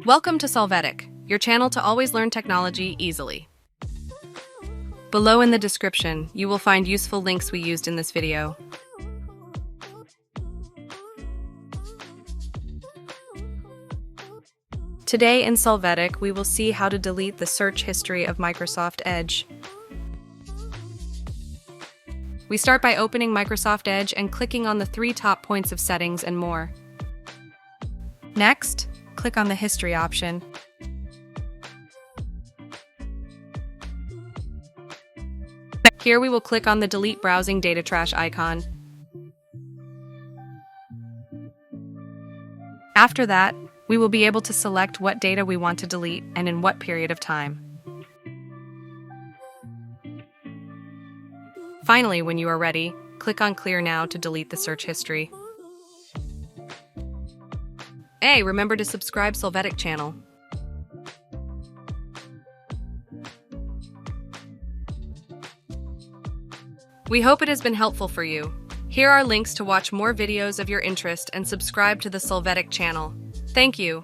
Welcome to Solvetic, your channel to always learn technology easily. Below in the description, you will find useful links we used in this video. Today in Solvetic, we will see how to delete the search history of Microsoft Edge. We start by opening Microsoft Edge and clicking on the 3 top points of Settings and More. Next, click on the History option. Here we will click on the Delete Browsing Data Trash icon. After that, we will be able to select what data we want to delete and in what period of time. Finally, when you are ready, click on Clear Now to delete the search history. Hey, remember to subscribe Solvetic channel. We hope it has been helpful for you. Here are links to watch more videos of your interest and subscribe to the Solvetic channel. Thank you.